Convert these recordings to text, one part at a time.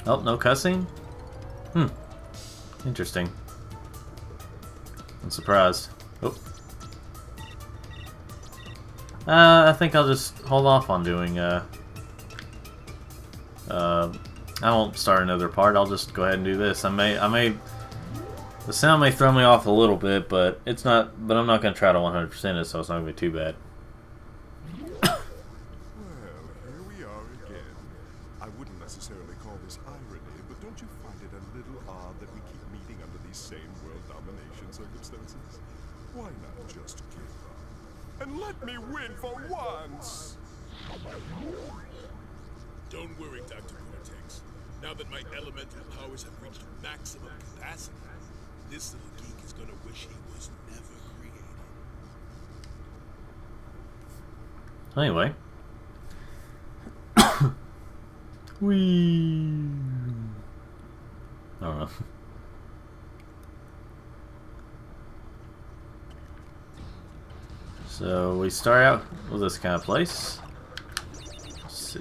Oh, no cussing? Hmm. Interesting. I'm surprised. Oh. I think I'll just hold off on doing, I won't start another part, I'll just go ahead and do this. The sound may throw me off a little bit, but I'm not going to try to 100% it, so it's not going to be too bad. Well, here we are again. I wouldn't necessarily call this irony, but don't you find it a little odd that we keep meeting under these same world domination circumstances? Why not just give up? And let me win for once! Don't worry, Dr. Cortex. Now that my elemental powers have reached maximum capacity, this little geek is gonna wish he was never created. Anyway. Whee! I don't know. So we start out with this kind of place. Let's see.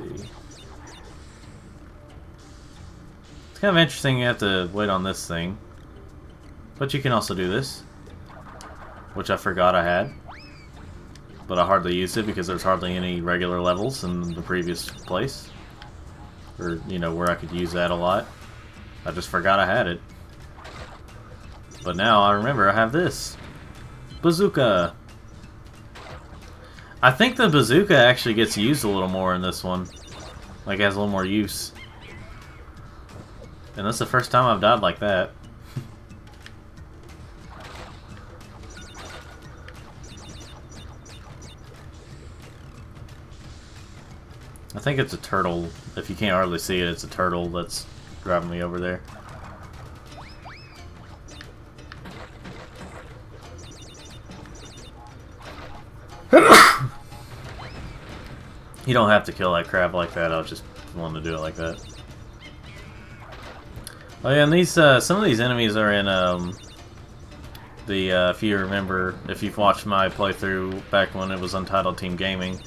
It's kind of interesting you have to wait on this thing. But you can also do this. Which I forgot I had. But I hardly used it because there's hardly any regular levels in the previous place. Or, you know, where I could use that a lot. I just forgot I had it. But now I remember I have this. Bazooka! I think the bazooka actually gets used a little more in this one. Like, has a little more use. And that's the first time I've died like that. I think it's a turtle. If you can't hardly see it, it's a turtle that's driving me over there. You don't have to kill that crab like that. I was just wanting to do it like that. Oh yeah, and these some of these enemies are in if you remember, if you've watched my playthrough back when it was Untitled Team Gaming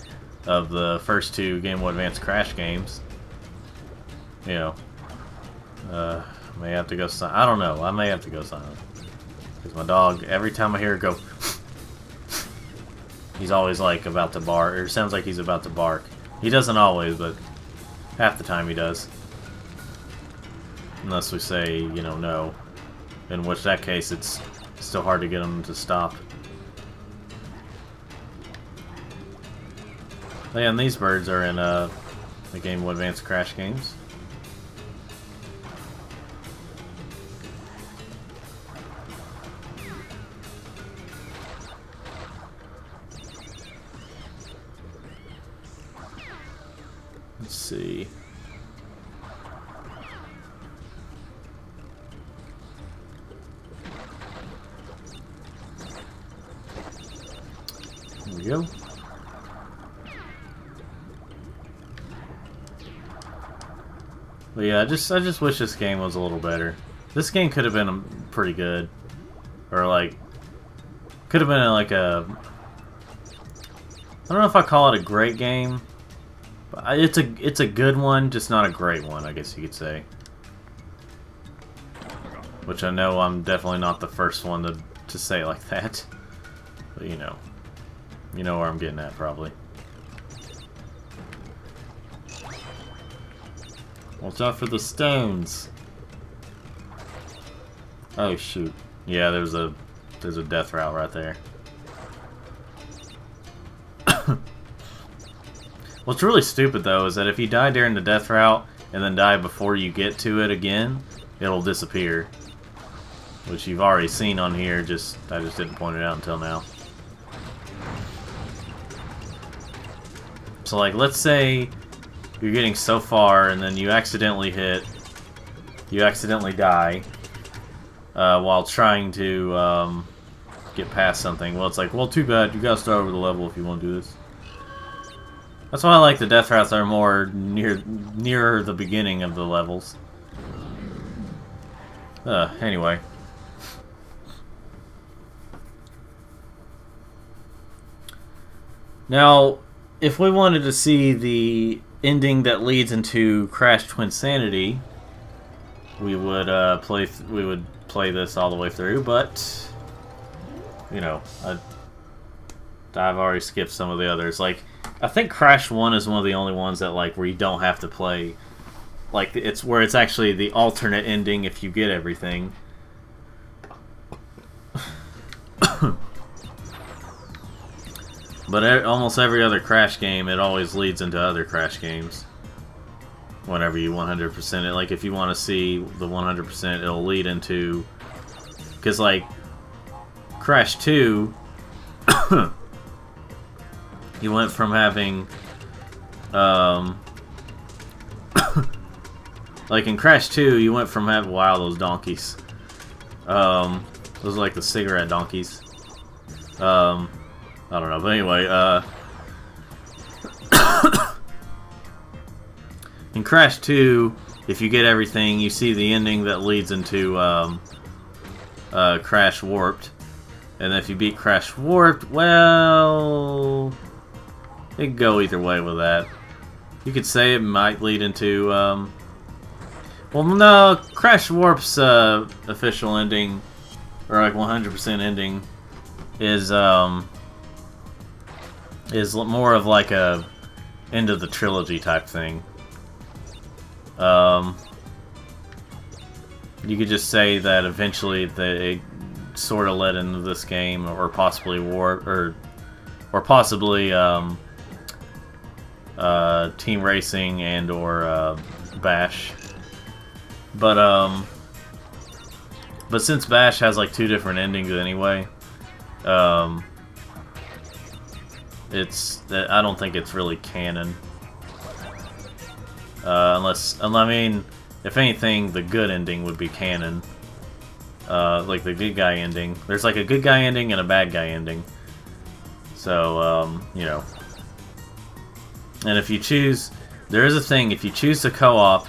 of the first two Game Boy Advance Crash games. You know, may have to go silent. I don't know. I may have to go silent because my dog, every time I hear it go, he's always like about to bark, or it sounds like he's about to bark. He doesn't always, but half the time he does. Unless we say, you know, no. In which that case, it's still hard to get him to stop. Oh, yeah, and these birds are in the Game Boy Advance Crash games. Let's see. Here we go. But yeah, I just wish this game was a little better. This game could have been pretty good, or like, could have been like a. I don't know if I call it a great game. But it's a good one, just not a great one, I guess you could say. Which I know I'm definitely not the first one to say it like that. But you know where I'm getting at probably. Watch out for the stones. Oh shoot. Yeah, there's a death route right there. What's really stupid though is that if you die during the death route and then die before you get to it again, it'll disappear. Which you've already seen on here, I just didn't point it out until now. So like, let's say you're getting so far and then you accidentally die while trying to get past something. Well, it's like, well, too bad, you gotta start over the level if you want to do this. That's why I like the death routes that are more nearer the beginning of the levels. Anyway. Now, if we wanted to see the ending that leads into Crash Twinsanity, we would play this all the way through, but you know, I've already skipped some of the others. Like, I think Crash 1 is one of the only ones that, like, where you don't have to play, like, it's where it's actually the alternate ending if you get everything. But almost every other Crash game, it always leads into other Crash games. Whenever you 100% it, like if you want to see the 100%, it'll lead into, because like Crash 2, you went from having, like in Crash 2, you went from having, wow, those donkeys, those are like the cigarette donkeys. I don't know, but anyway, in Crash 2, if you get everything, you see the ending that leads into Crash Warped. And if you beat Crash Warped, well, it could go either way with that. You could say it might lead into, well, no, Crash Warp's official ending, or like 100% ending, is more of like a end of the trilogy type thing. You could just say that eventually it sort of led into this game, or possibly Warp, or possibly Team Racing and or Bash. But since Bash has like 2 different endings anyway, I don't think it's really canon. I mean, if anything, the good ending would be canon. Like the good guy ending. There's like a good guy ending and a bad guy ending. So, you know. And if you choose, there is a thing, if you choose to co-op,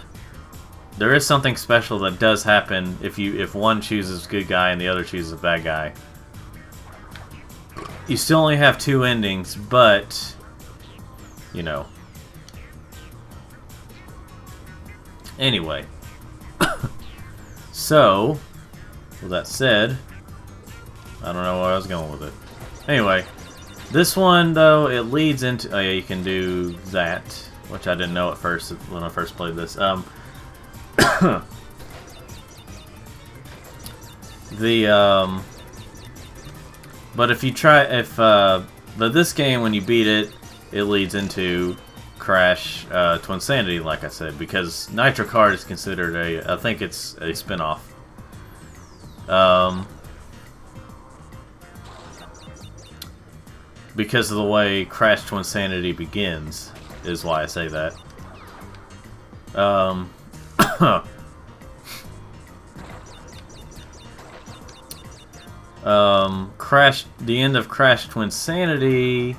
there is something special that does happen if one chooses good guy and the other chooses bad guy. You still only have 2 endings, but, you know. Anyway. So, with that said, I don't know where I was going with it. Anyway, this one, though, it leads into... Oh, yeah, you can do that, which I didn't know at first when I first played this. But if you try... But this game, when you beat it, it leads into Crash Twinsanity, like I said, because Nitro Kart is considered I think it's a spin-off. Because of the way Crash Twinsanity begins, is why I say that. The end of Crash Twinsanity,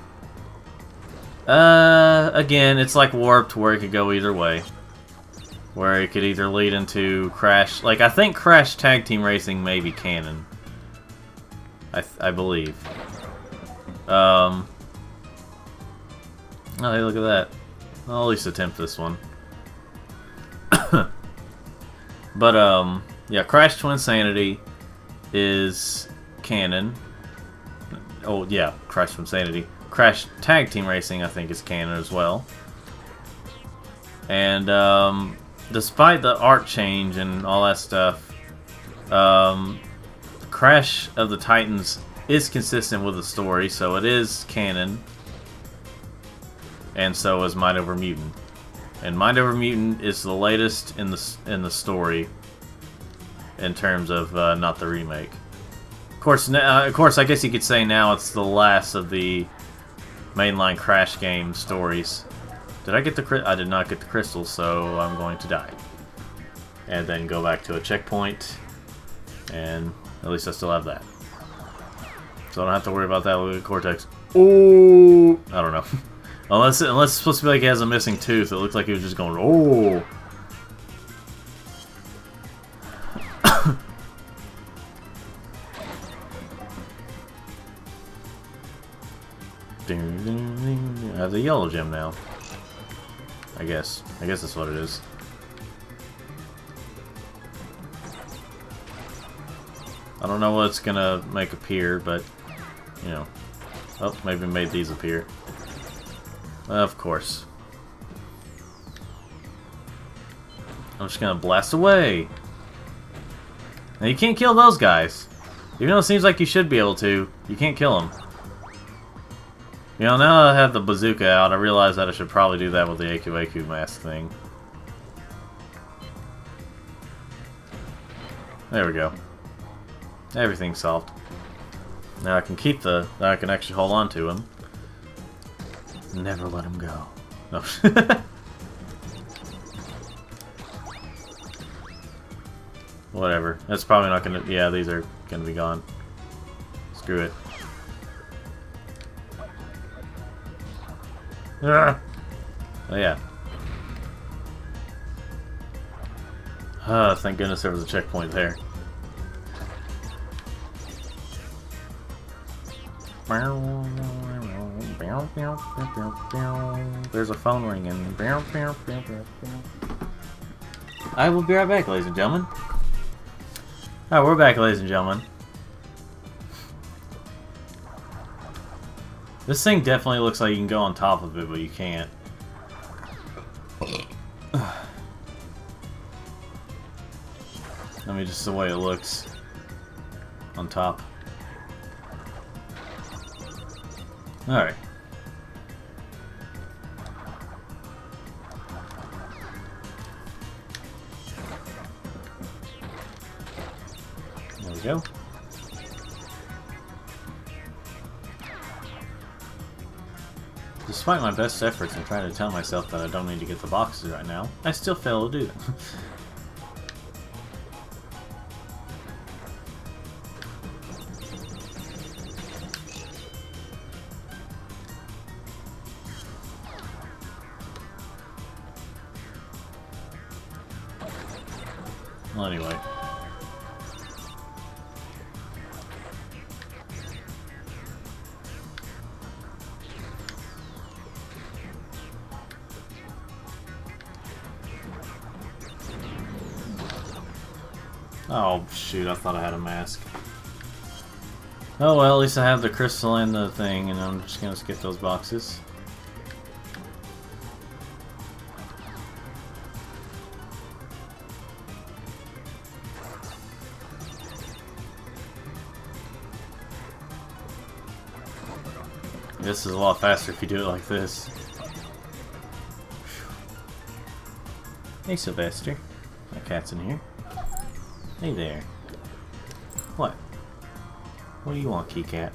again, it's like Warped, where it could go either way. Where it could either lead into Crash... Like, I think Crash Tag Team Racing may be canon. I believe. Oh, hey, look at that. I'll at least attempt this one. But, yeah, Crash Twinsanity is canon. Oh, yeah, Crash Twinsanity. Crash Tag Team Racing, I think, is canon as well. And, despite the art change and all that stuff, Crash of the Titans is consistent with the story, so it is canon. And so is Mind Over Mutant. And Mind Over Mutant is the latest in the story, in terms of not the remake. Of course, I guess you could say now it's the last of the mainline Crash game stories. Did I get the I did not get the crystal, so I'm going to die. And then go back to a checkpoint, and at least I still have that. So I don't have to worry about that with Cortex. Oh, I don't know. unless it's supposed to be like he has a missing tooth. It looks like he was just going, oh. I have the yellow gem now. I guess that's what it is. don't know what it's gonna make appear, but, you know. Oh, maybe made these appear. Of course. I'm just gonna blast away. Now you can't kill those guys. Even though it seems like you should be able to, you can't kill them. You know, now that I have the bazooka out, I realize that I should probably do that with the AQ mask thing. There we go. Everything's solved. Now I can keep the... Now I can actually hold on to him. Never let him go. No. Whatever. That's probably not gonna... Yeah, these are gonna be gone. Screw it. Ah! Oh, yeah. Thank goodness there was a checkpoint there. There's a phone ringing. I will be right back, ladies and gentlemen. Alright, we're back, ladies and gentlemen. This thing definitely looks like you can go on top of it, but you can't. I mean, just the way it looks on top. Alright. There we go. Despite my best efforts in trying to tell myself that I don't need to get the boxes right now, I still fail to do them. Well, anyway. Oh, shoot, I thought I had a mask. Oh well, at least I have the crystal and the thing, and I'm just gonna skip those boxes. This is a lot faster if you do it like this. Hey, Sylvester. My cat's in here. Hey there. What? What do you want, Key Cat?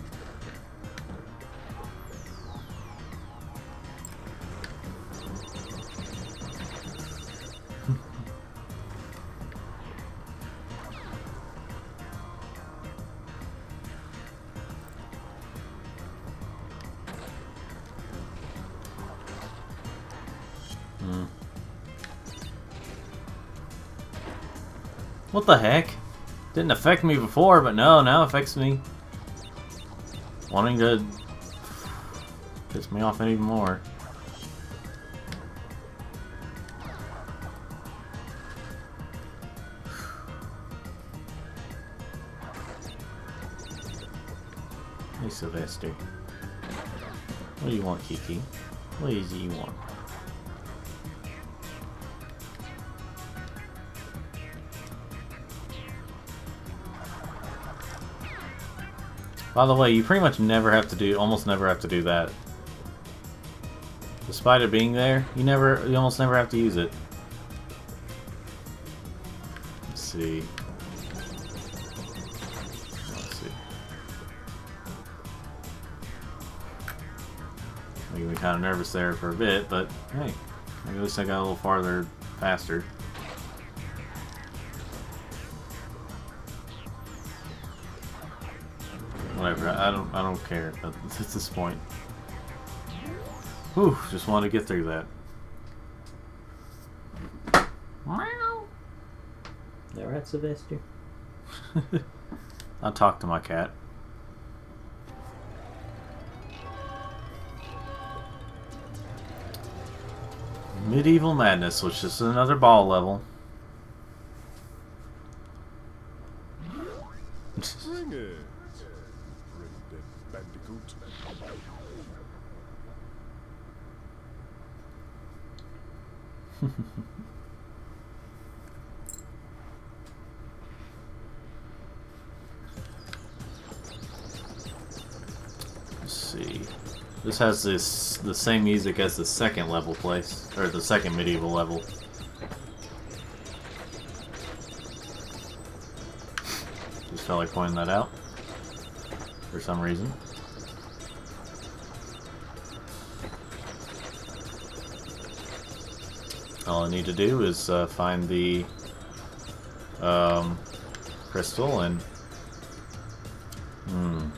What the heck? Didn't affect me before, but no, now it affects me. Wanting to piss me off even more. Hey, Sylvester. What do you want, Kiki? What is it you want? By the way, you pretty much never have to do, almost never have to do that. Despite it being there, you almost never have to use it. Let's see. Let's see. Making me kind of nervous there for a bit, but hey, at least I got a little farther faster. Whatever, I don't care at this point. Whew, just want to get through that. Is that right, Sylvester? I'll talk to my cat. Medieval Madness, which is another ball level. Bandicoot. Let's see. This has the same music as the second level place, or the second medieval level. Just felt like pointing that out for some reason. All I need to do is find the crystal and you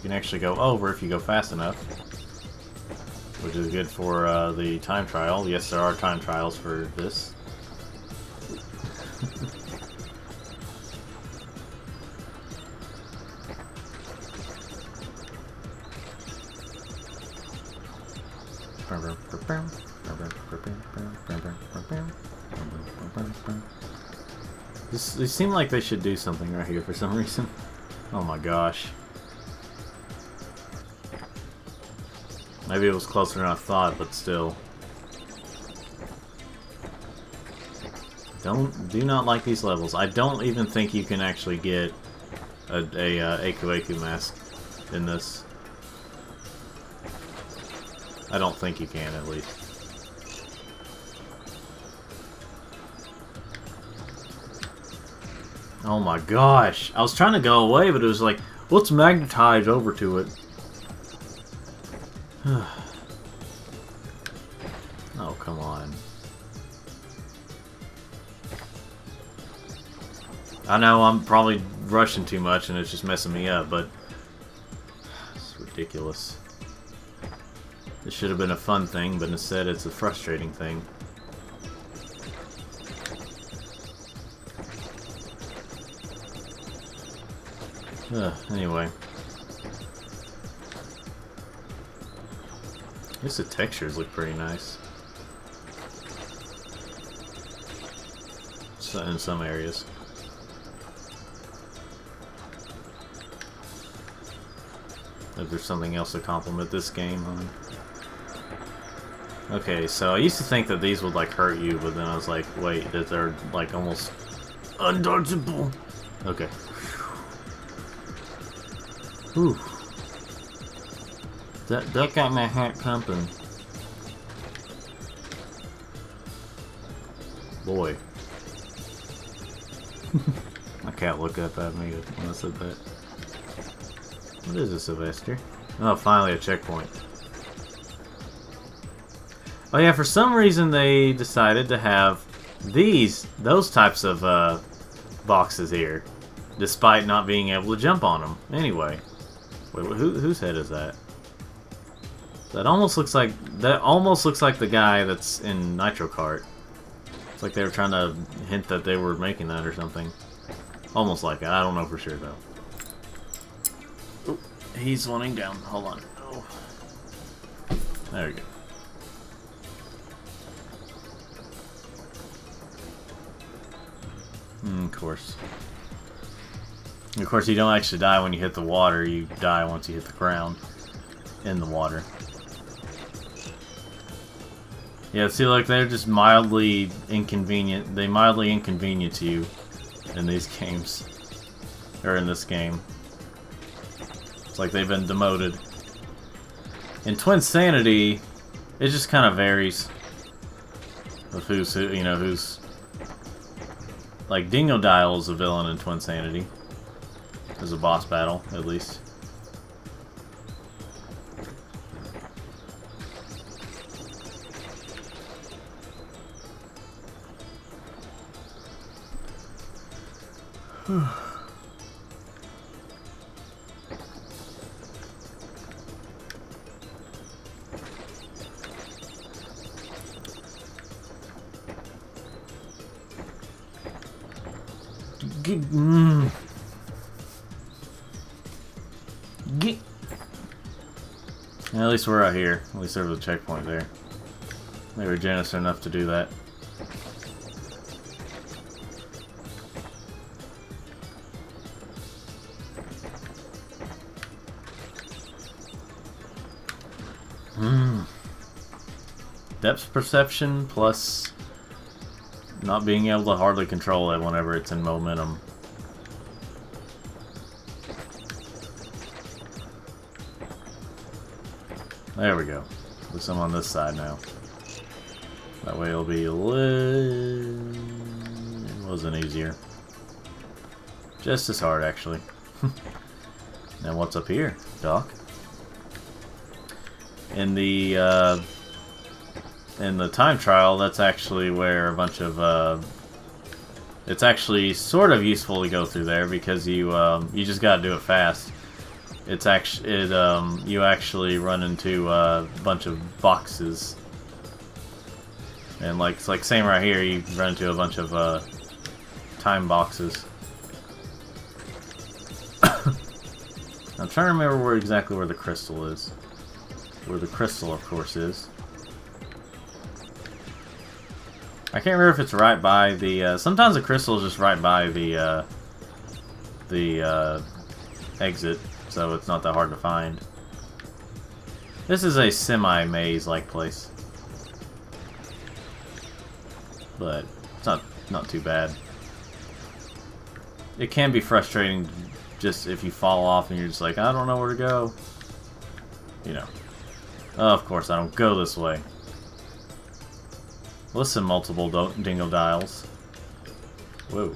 can actually go over if you go fast enough, which is good for the time trial. Yes, there are time trials for this. They seem like they should do something right here for some reason. Oh my gosh. Maybe it was closer than I thought, but still. Do not like these levels. I don't even think you can actually get a Aku Aku mask in this. I don't think you can, at least. Oh my gosh. I was trying to go away, but it was like, let's magnetize over to it. Oh, come on. I know I'm probably rushing too much and it's just messing me up, but it's ridiculous. This should have been a fun thing, but instead it's a frustrating thing. Anyway. At least the textures look pretty nice. In some areas. If there's something else to compliment this game on. Okay, so I used to think that these would like hurt you, but then I was like, wait, that they're like almost undodgeable. Okay. Whew. That got my heart pumping. Boy. My cat looked up at me when I said that. What is this, Sylvester? Oh, finally a checkpoint. Oh yeah, for some reason they decided to have those types of boxes here, despite not being able to jump on them. Anyway, wait, whose head is that? That almost looks like the guy that's in Nitro Kart. It's like they were trying to hint that they were making that or something. Almost like it. I don't know for sure though. Ooh, he's wanting down. Hold on. Oh. There we go. Of course. Of course, you don't actually die when you hit the water. You die once you hit the ground in the water. Yeah, see, like, they're just mildly inconvenient. They mildly inconvenience you in these games. Or in this game. It's like they've been demoted. In Twinsanity, it just kind of varies of who's who, you know, who's... Like, Dingodile is a villain in Twinsanity. As a boss battle, at least. At least we're out here. At least there was a checkpoint there. They were generous enough to do that. depth perception plus not being able to hardly control it whenever it's in momentum. There we go. At least I'm on this side now. That way it'll be a little... It wasn't easier. Just as hard, actually. Now what's up here, Doc? In the time trial, that's actually where a bunch of it's actually sort of useful to go through there because you just gotta do it fast. It's actually you actually run into a bunch of boxes, and it's like same right here. You run into a bunch of time boxes. I'm trying to remember exactly where the crystal is. Where the crystal, of course, is. I can't remember if it's right by the. Sometimes the crystal is just right by the exit, so it's not that hard to find. This is a semi-maze-like place, but it's not too bad. It can be frustrating, just if you fall off and you're just like, I don't know where to go. You know. Oh, of course, I don't go this way. Listen, multiple dingo dials. Whoa.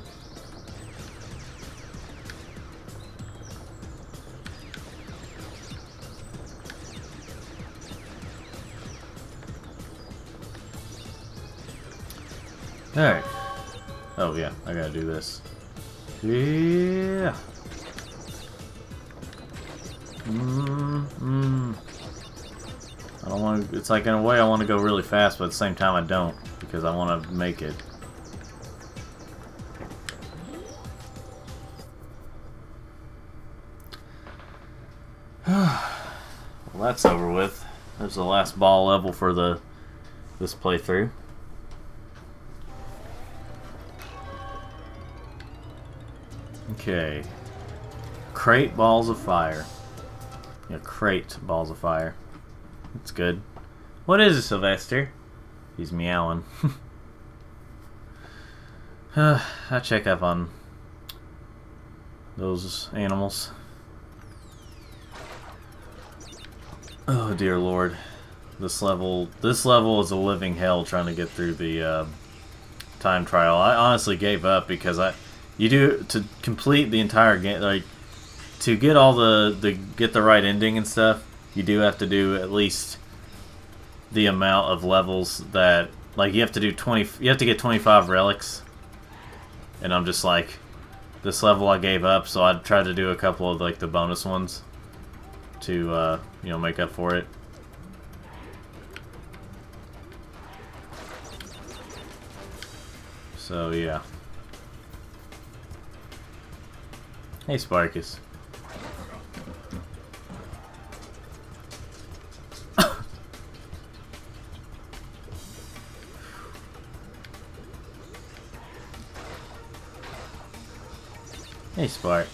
Alright. Oh, yeah, I gotta do this. Yeah. I don't want to. It's like in a way I want to go really fast, but at the same time I don't because I want to make it. Well, that's over with. There's the last ball level for this playthrough. Okay. Crate balls of fire. Yeah, crate balls of fire. That's good. What is it, Sylvester? He's meowing. I check up on those animals. Oh dear Lord. This level is a living hell trying to get through the time trial. I honestly gave up because to complete the entire game, like to get all get the right ending and stuff, you do have to do at least the amount of levels that, like, you have to do 20. You have to get 25 relics, and I'm just like, this level I gave up. So I tried to do a couple of like the bonus ones to you know, make up for it. So yeah. Hey, Sparkus. Hey, Spark.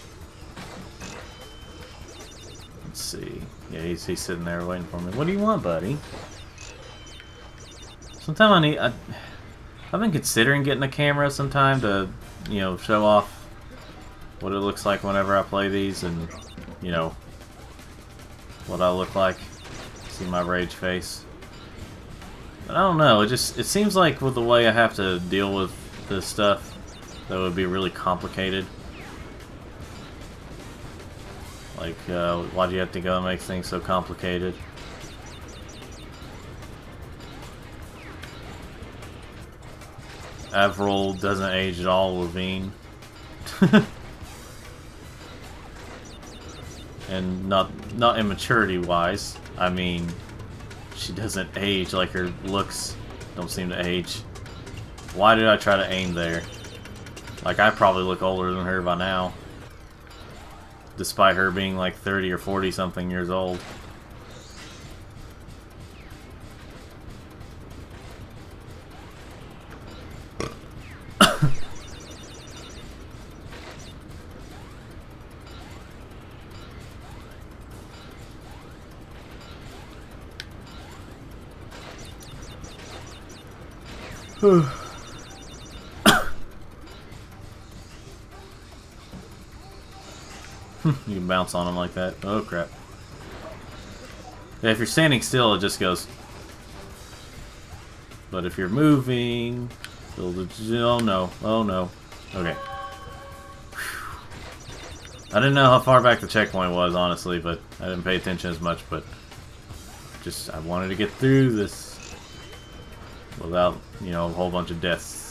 Let's see. Yeah, he's sitting there waiting for me. What do you want, buddy? Sometime I've been considering getting a camera sometime to, you know, show off what it looks like whenever I play these, and, you know, what I look like. See my rage face. But I don't know. It seems like with the way I have to deal with this stuff, that would be really complicated. Like, why do you have to go and make things so complicated? Avril doesn't age at all, Levine. And not immaturity-wise. I mean, she doesn't age, like her looks don't seem to age. Why did I try to aim there? Like, I probably look older than her by now. Despite her being like 30 or 40 something years old. You can bounce on them like that. Oh crap. Yeah, if you're standing still, it just goes. But if you're moving... Oh no. Oh no. Okay. I didn't know how far back the checkpoint was, honestly, but I didn't pay attention as much, but... Just, I wanted to get through this... without, you know, a whole bunch of deaths.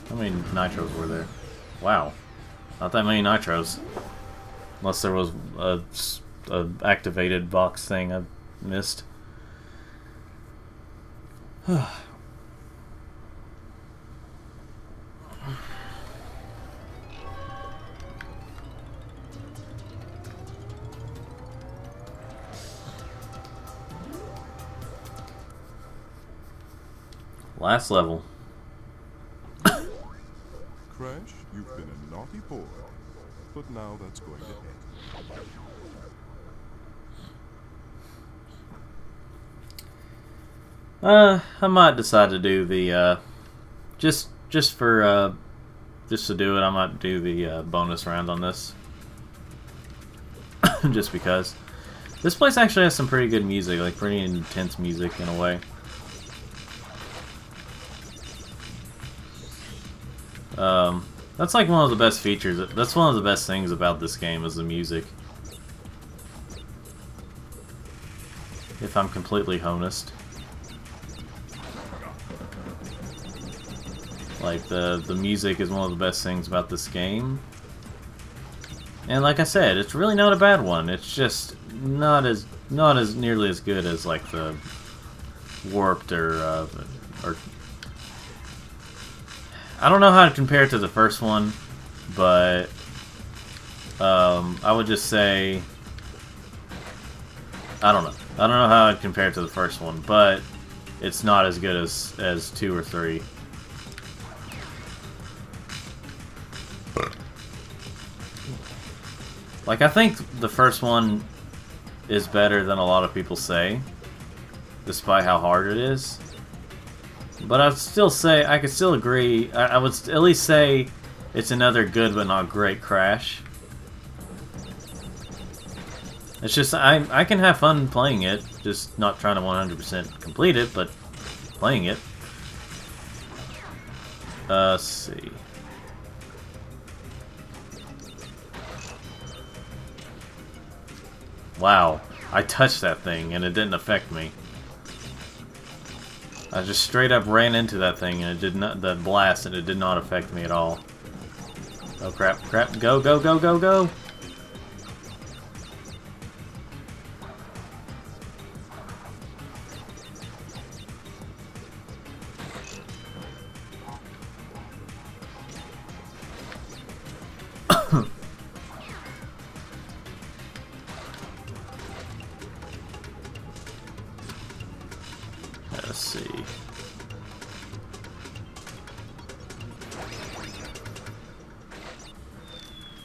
How many nitros were there? Wow. Not that many nitros. Unless there was a activated box thing I missed. Last level. Crash, you've been a naughty boy, but now that's going to end. I might decide to do the just to do it. I might do the bonus round on this, just because this place actually has some pretty good music, like pretty intense music in a way. That's like one of the best features. That's one of the best things about this game is the music. If I'm completely honest. Like the music is one of the best things about this game. And like I said, it's really not a bad one. It's just not as nearly as good as like the Warped or I don't know how to compare it to the first one, but I would just say I don't know. I don't know how I'd compare it to the first one, but it's not as good as 2 or 3. Like, I think the first one is better than a lot of people say, despite how hard it is. But I'd still say, I could still agree, I would at least say it's another good but not great Crash. It's just, I can have fun playing it, just not trying to 100% complete it, but playing it. Let's see. Wow, I touched that thing and it didn't affect me. I just straight up ran into that thing and it did not, that blast, and it did not affect me at all. Oh crap, crap, go, go, go, go, go! Let's see.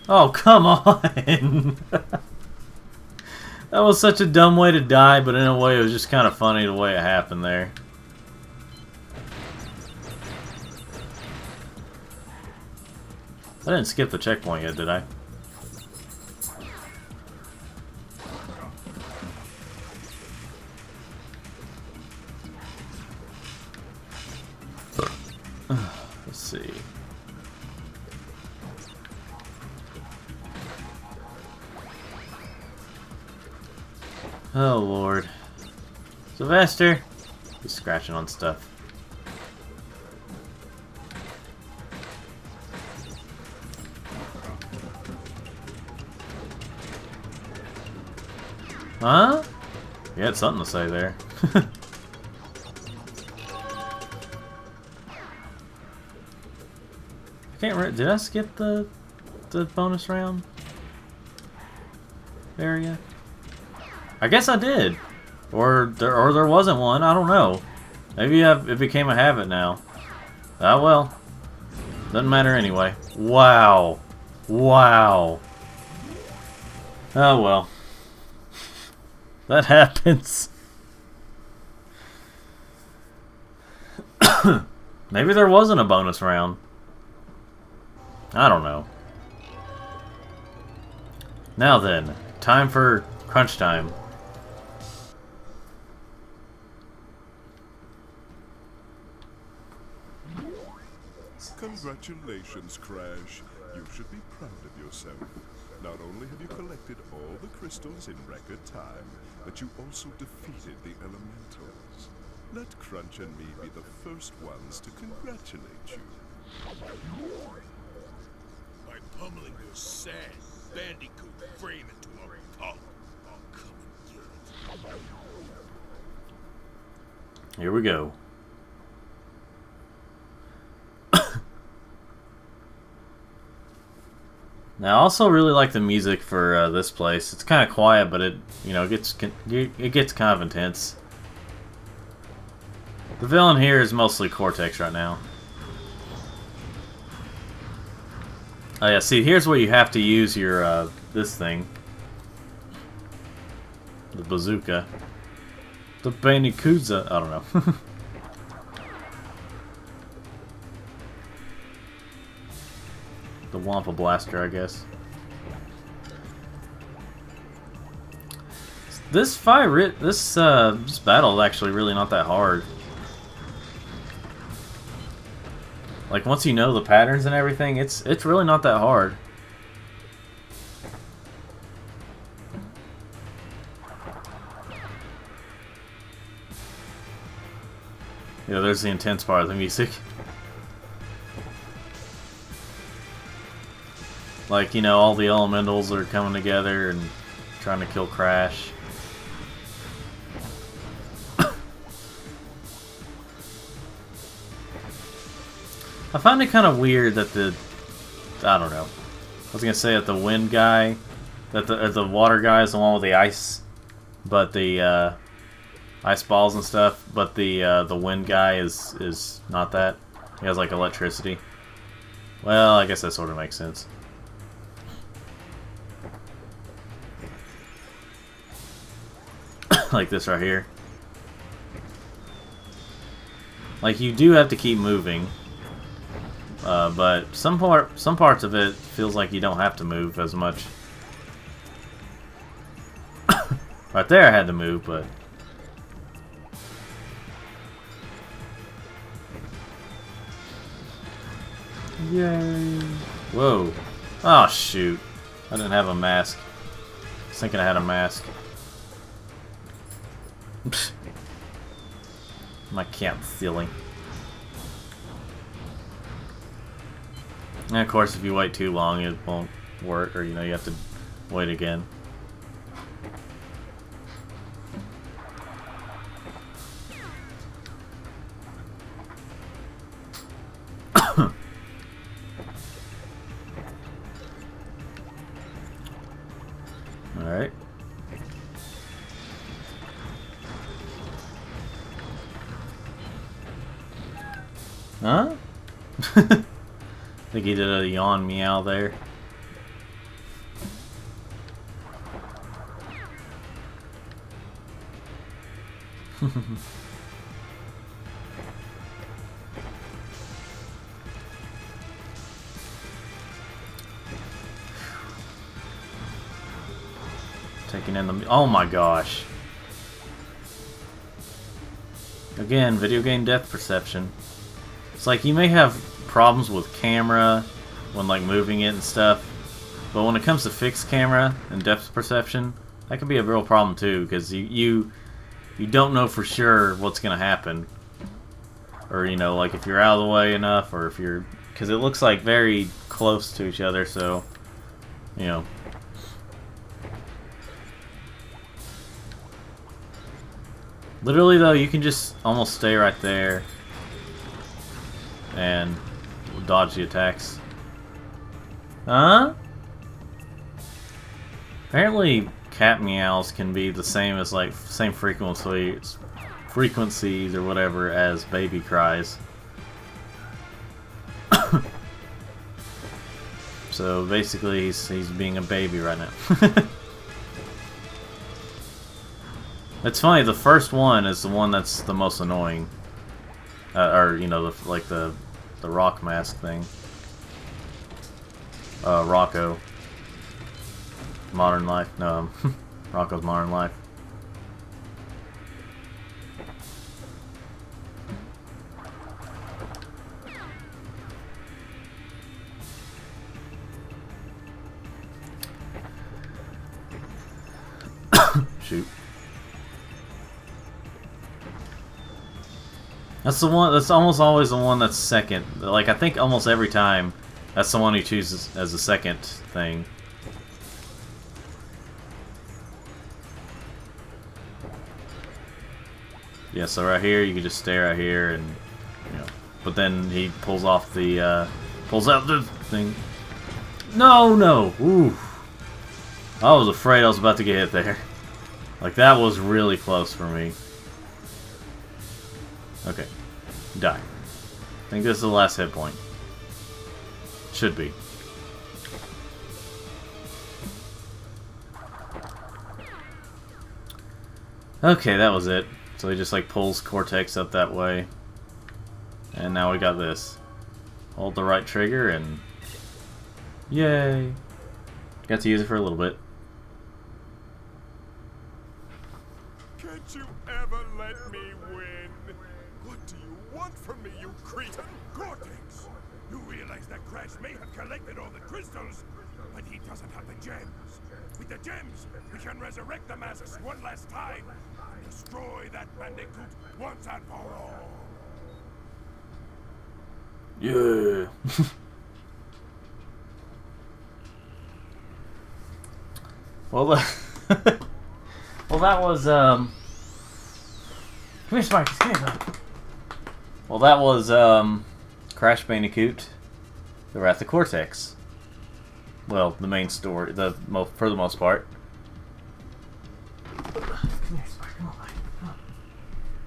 Oh, come on! That was such a dumb way to die, but in a way it was just kind of funny the way it happened there. I didn't skip the checkpoint yet, did I? Let's see. Oh Lord. Sylvester! He's scratching on stuff. Huh? You had something to say there. I can't remember. Did I skip the bonus round area? I guess I did, or there wasn't one. I don't know. Maybe it became a habit now. Ah well, doesn't matter anyway. Wow, wow. Oh well. That happens. Maybe there wasn't a bonus round. I don't know. Now then, time for crunch time. Congratulations, Crash. You should be proud of yourself. Not only have you collected all the crystals in record time, but you also defeated the elementals. Let Crunch and me be the first ones to congratulate you. By pummeling your sad Bandicoot frame into a pulp. Come and get it. Here we go. Now, I also really like the music for this place. It's kind of quiet, but it gets kind of intense. The villain here is mostly Cortex right now. Oh yeah, see, here's where you have to use your this thing, the bazooka, the Bandicoot. I don't know. The Wampa Blaster, I guess. This fight, this battle is actually really not that hard. Like once you know the patterns and everything, it's really not that hard. Yeah, there's the intense part of the music. Like, all the elementals are coming together and trying to kill Crash. I find it kind of weird that I don't know. I was gonna say that the wind guy, that the water guy is the one with the ice, but the ice balls and stuff. But the wind guy is not that. He has like electricity. Well, I guess that sort of makes sense. Like this right here. Like you do have to keep moving, but some parts of it feels like you don't have to move as much. Right there, I had to move, but yay! Whoa! Oh shoot! I didn't have a mask. I was thinking I had a mask. My cat's silly. And of course, if you wait too long, it won't work, or you have to wait again. All right. Huh? I think he did a yawn meow there. Taking in the... Oh my gosh. Again, video game depth perception. It's like you may have problems with camera when like moving it and stuff, but when it comes to fixed camera and depth perception, that can be a real problem too, because you don't know for sure what's gonna happen, or like if you're out of the way enough, or if you're, because it looks like very close to each other, so literally though, you can just almost stay right there and dodge the attacks. Huh? Apparently cat meows can be the same as like same frequencies or whatever as baby cries. So basically he's being a baby right now. It's funny, the first one is the one that's the most annoying. Or, you know, like the rock mask thing. Rocco. Modern Life. No, Rocco's Modern Life. Shoot. That's the one. That's almost always the one that's second. Like, I think almost every time, that's the one he chooses as the second thing. Yeah, so right here, you can just stay right here, and you know. But then he pulls off the, pulls out the thing. No, no, ooh. I was afraid I was about to get hit there. Like, that was really close for me. Okay. Die. I think this is the last hit point. Should be. Okay, that was it. So he just, like, pulls Cortex up that way. And now we got this. Hold the right trigger and... Yay! Got to use it for a little bit. Can't you ever let me win? What do you want from me, you cretin? Cortex! You realize that Crash may have collected all the crystals, but he doesn't have the gems. With the gems, we can resurrect the masses one last time. Destroy that Bandicoot once and for all. Yeah. Well, well, that was Come here, Sparky. Come here, bud. Well, that was Crash Bandicoot: The Wrath of Cortex. Well, the main story, for the most part. Come here, Sparky. Come on, buddy. Come on.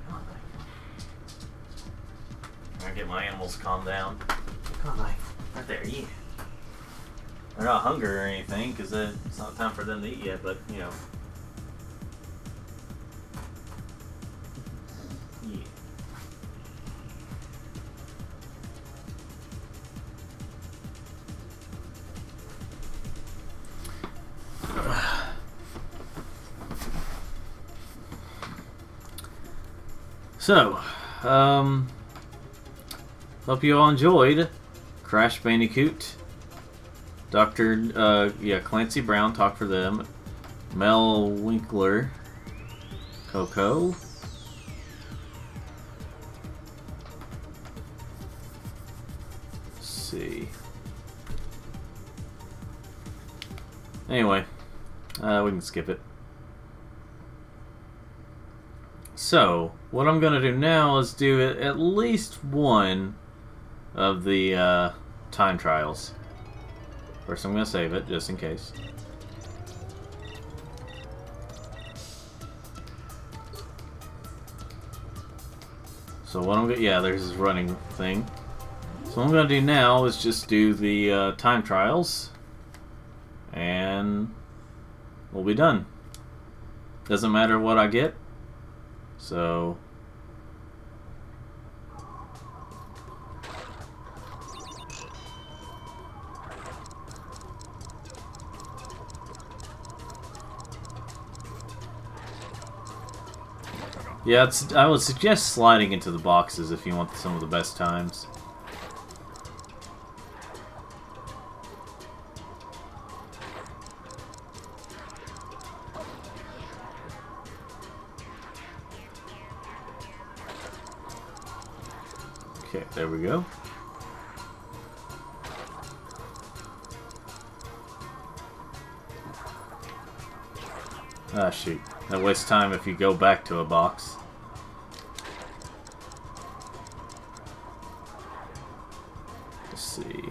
Come on, buddy. I'm gonna get my animals calmed down. Come on, buddy. Right there, yeah. They're not hungry or anything, because it's not time for them to eat yet, but, you know. Yeah. So, hope you all enjoyed Crash Bandicoot. Clancy Brown, Talk for Them. Mel Winkler, Coco. Let's see. Anyway, we can skip it. So, what I'm gonna do now is do at least one of the time trials. First, I'm going to save it, just in case. So what I'm going to... Yeah, there's this running thing. So what I'm going to do now is just do the time trials. And we'll be done. Doesn't matter what I get. So... Yeah, I would suggest sliding into the boxes if you want some of the best times. Okay, there we go. Ah, shoot. That wastes time if you go back to a box. Let's see.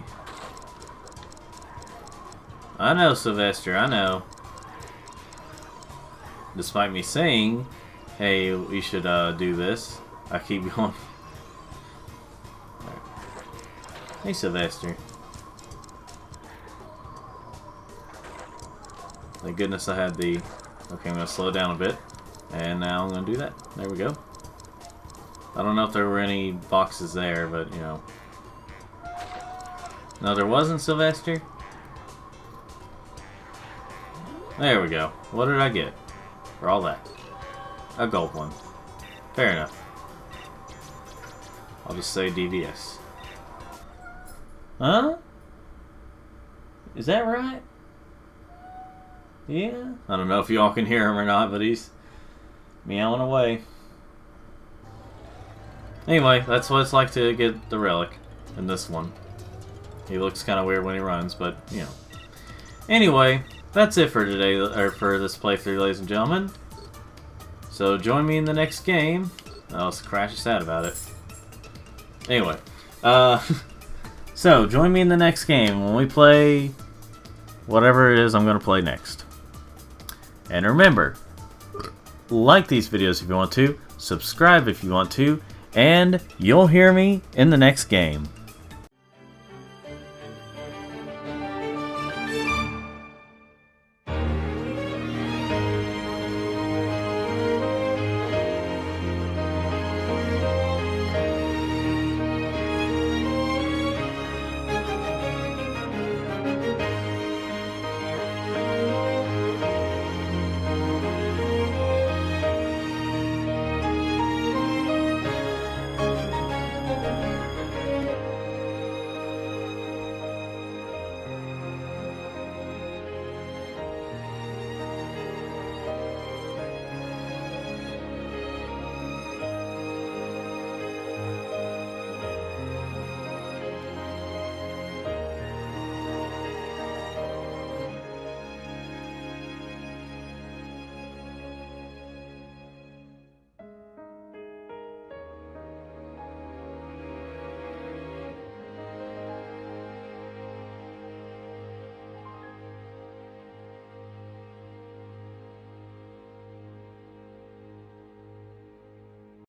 I know, Sylvester, I know. Despite me saying, hey, we should do this, I keep going. Right. Hey, Sylvester. Thank goodness I had the... Okay, I'm going to slow down a bit. And now I'm going to do that. There we go. I don't know if there were any boxes there, but, you know. No, there wasn't, Sylvester? There we go. What did I get for all that? A gold one. Fair enough. I'll just say DVS. Huh? Is that right? Yeah? I don't know if you all can hear him or not, but he's meowing away. Anyway, that's what it's like to get the relic in this one. He looks kind of weird when he runs, but, you know. Anyway, that's it for today, or for this playthrough, ladies and gentlemen. So join me in the next game. Oh, Crash is sad about it. Anyway, so join me in the next game when we play whatever it is I'm going to play next. And remember, like these videos if you want to, subscribe if you want to, and you'll hear me in the next game.